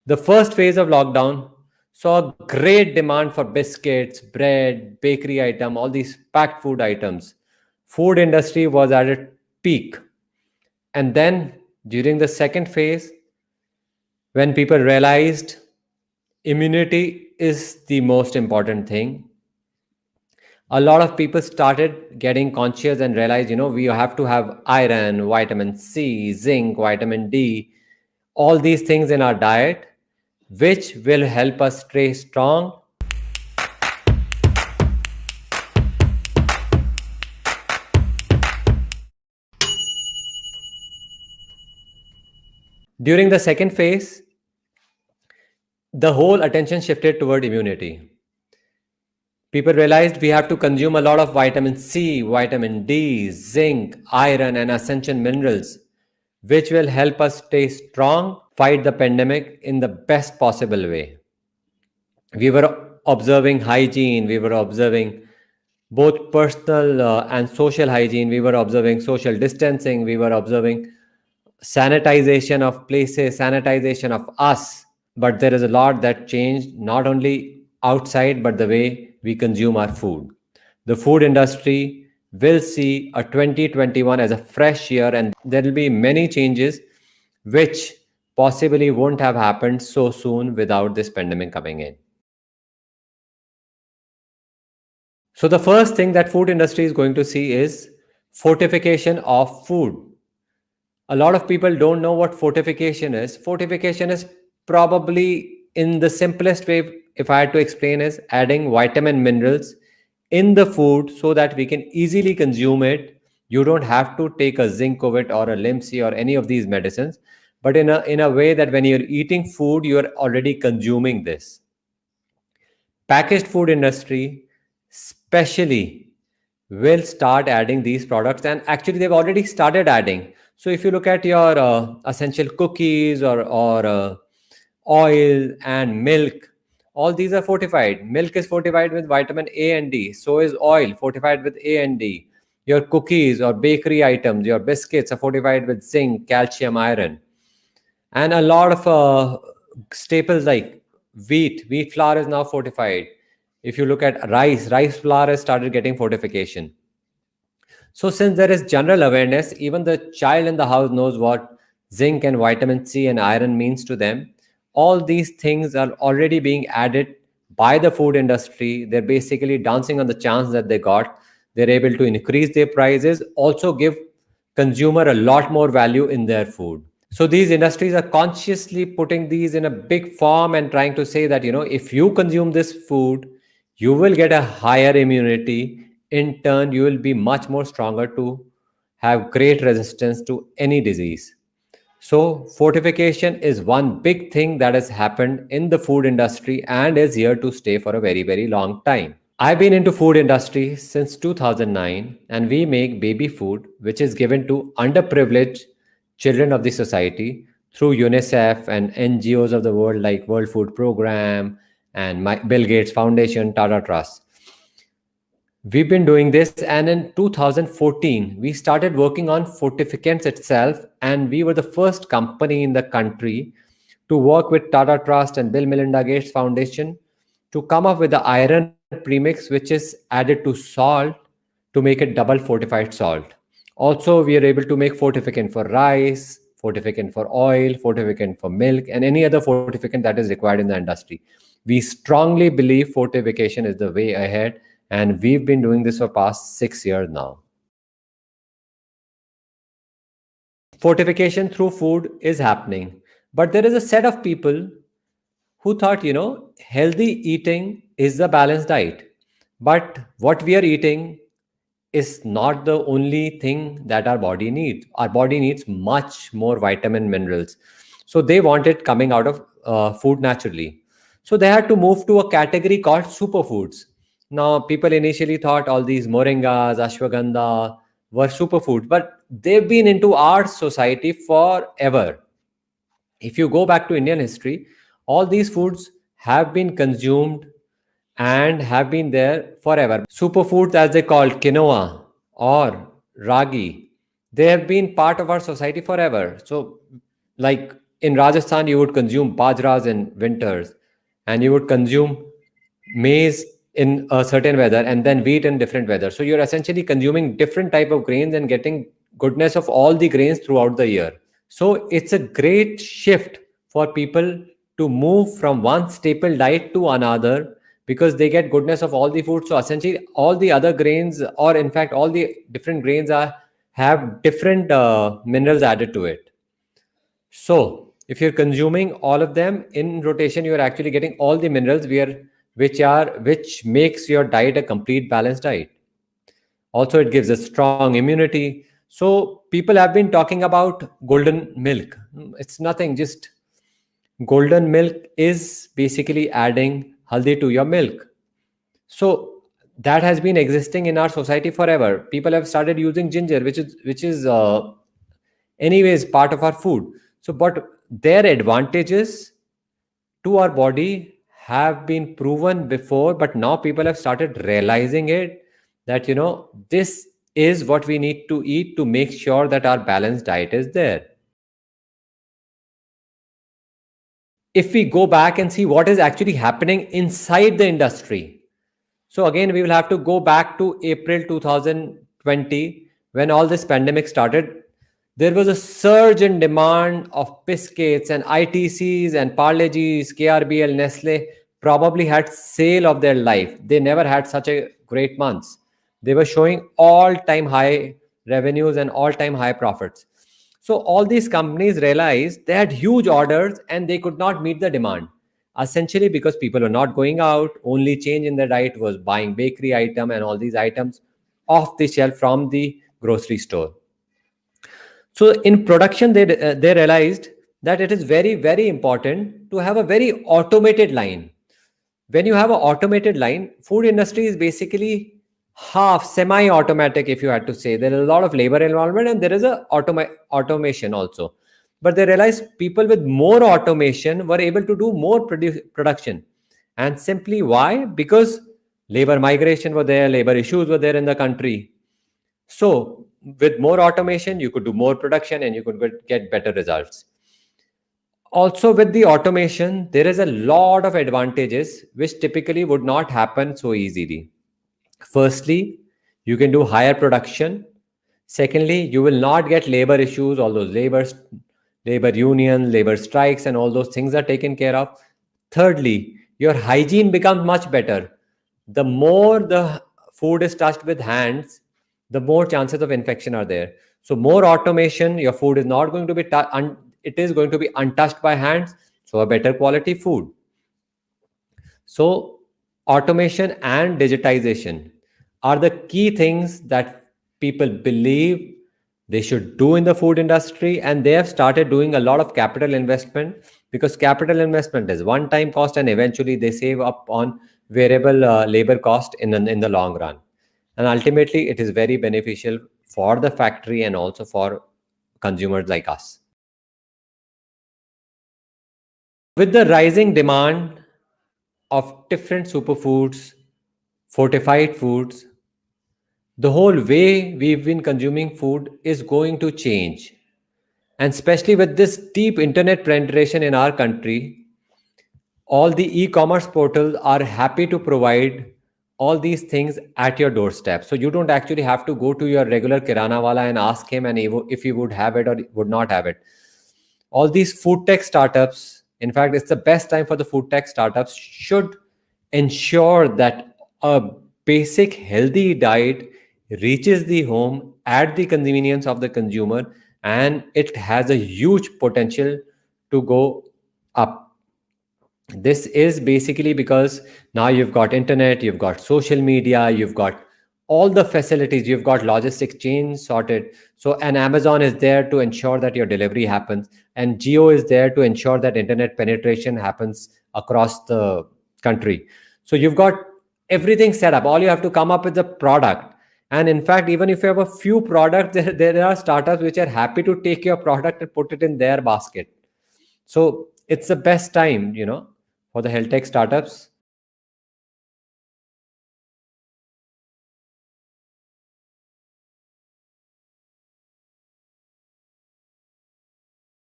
The first phase of lockdown saw great demand for biscuits, bread, bakery item, all these packed food items. Food industry was at a peak. And then during the second phase, when people realized immunity is the most important thing, a lot of people started getting conscious and realized, we have to have iron, vitamin C, zinc, vitamin D, all these things in our diet, which will help us stay strong. During the second phase, the whole attention shifted toward immunity. People realized we have to consume a lot of vitamin C, vitamin D, zinc, iron, and essential minerals, which will help us stay strong, fight the pandemic in the best possible way. We were observing hygiene, we were observing both personal and social hygiene, we were observing social distancing, we were observing sanitization of places, sanitization of us. But there is a lot that changed, not only outside, but the way we consume our food. The food industry will see a 2021 as a fresh year, and there will be many changes which possibly won't have happened so soon without this pandemic coming in. So the first thing that food industry is going to see is fortification of food. A lot of people don't know what fortification is. Fortification is probably, in the simplest way, if I had to explain, is adding vitamin minerals in the food so that we can easily consume it. You don't have to take a Zincovit or a Limcy or any of these medicines, but in a way that when you're eating food, you're already consuming this. Packaged food industry especially will start adding these products, and actually they've already started adding. So if you look at your essential cookies or oil and milk, all these are fortified. Milk is fortified with vitamin A and D, so is oil fortified with A and D. Your cookies or bakery items, your biscuits are fortified with zinc, calcium, iron. And a lot of staples like wheat flour is now fortified. If you look at rice flour has started getting fortification. So since there is general awareness, even the child in the house knows what zinc and vitamin C and iron means to them. All these things are already being added by the food industry. They're basically dancing on the chance that they got. They're able to increase their prices, also give consumer a lot more value in their food. So these industries are consciously putting these in a big form and trying to say that, if you consume this food, you will get a higher immunity. In turn, you will be much more stronger to have great resistance to any disease. So fortification is one big thing that has happened in the food industry and is here to stay for a very, very long time. I've been into food industry since 2009, and we make baby food which is given to underprivileged children of the society through UNICEF and NGOs of the world like World Food Program and Bill Gates Foundation, Tata Trust. We've been doing this, and in 2014 we started working on fortificants itself, and we were the first company in the country to work with Tata Trust and Bill Melinda Gates Foundation to come up with the iron premix, which is added to salt to make it double fortified salt. Also, we are able to make fortificant for rice, fortificant for oil, fortificant for milk, and any other fortificant that is required in the industry. We strongly believe fortification is the way ahead, and we've been doing this for past 6 years now. Fortification through food is happening, but there is a set of people who thought, healthy eating is the balanced diet. But what we are eating is not the only thing that our body needs. Our body needs much more vitamin minerals. So they want it coming out of food naturally. So they had to move to a category called superfoods. Now, people initially thought all these moringas, ashwagandha were superfoods, but they've been into our society forever. If you go back to Indian history, all these foods have been consumed and have been there forever. Superfoods, as they call quinoa or ragi, they have been part of our society forever. So, like in Rajasthan, you would consume bajras in winters, and you would consume maize in a certain weather, and then wheat in different weather. So you're essentially consuming different type of grains and getting goodness of all the grains throughout the year. So it's a great shift for people to move from one staple diet to another, because they get goodness of all the food. So essentially all the other grains, or in fact all the different grains, are have different minerals added to it. So if you're consuming all of them in rotation, you're actually getting all the minerals which makes your diet a complete balanced diet. Also, it gives us strong immunity. So people have been talking about golden milk. It's nothing, just golden milk is basically adding haldi to your milk. So that has been existing in our society forever. People have started using ginger, which is anyways part of our food. So but their advantages to our body have been proven before, but now people have started realizing it, that this is what we need to eat to make sure that our balanced diet is there. If we go back and see what is actually happening inside the industry, so again we will have to go back to April 2020, when all this pandemic started. There was a surge in demand of biscuits, and ITCs and Parle-G's, KRBL, Nestle probably had sale of their life. They never had such a great months. They were showing all-time high revenues and all-time high profits. So all these companies realized they had huge orders and they could not meet the demand. Essentially because people were not going out, only change in their diet was buying bakery item and all these items off the shelf from the grocery store. So in production, they realized that it is very, very important to have a very automated line. When you have an automated line, food industry is basically half semi-automatic, if you had to say. There is a lot of labor involvement and there is a automation also. But they realized people with more automation were able to do more production. And simply why? Because labor migration were there, labor issues were there in the country. So with more automation, you could do more production and you could get better results. Also, with the automation, there is a lot of advantages which typically would not happen so easily. Firstly, you can do higher production. Secondly, you will not get labor issues, all those labor union, labor strikes, and all those things are taken care of. Thirdly, your hygiene becomes much better. The more the food is touched with hands, the more chances of infection are there. So more automation, your food is not going to be it is going to be untouched by hands, so a better quality food. So automation and digitization are the key things that people believe they should do in the food industry, and they have started doing a lot of capital investment, because capital investment is one time cost and eventually they save up on variable labor cost in the long run. And ultimately it is very beneficial for the factory and also for consumers like us. With the rising demand of different superfoods, fortified foods, the whole way we've been consuming food is going to change. And especially with this deep internet penetration in our country, all the e-commerce portals are happy to provide all these things at your doorstep. So you don't actually have to go to your regular kirana wala and ask him and if he would have it or would not have it. All these food tech startups, in fact, it's the best time for the food tech startups, should ensure that a basic healthy diet reaches the home at the convenience of the consumer, and it has a huge potential to go up. This is basically because now you've got internet, you've got social media, you've got all the facilities, you've got logistics chain sorted. So an Amazon is there to ensure that your delivery happens, and Jio is there to ensure that internet penetration happens across the country. So you've got everything set up. All you have to come up with the product. And in fact, even if you have a few products, there are startups which are happy to take your product and put it in their basket. So it's the best time, for the health tech startups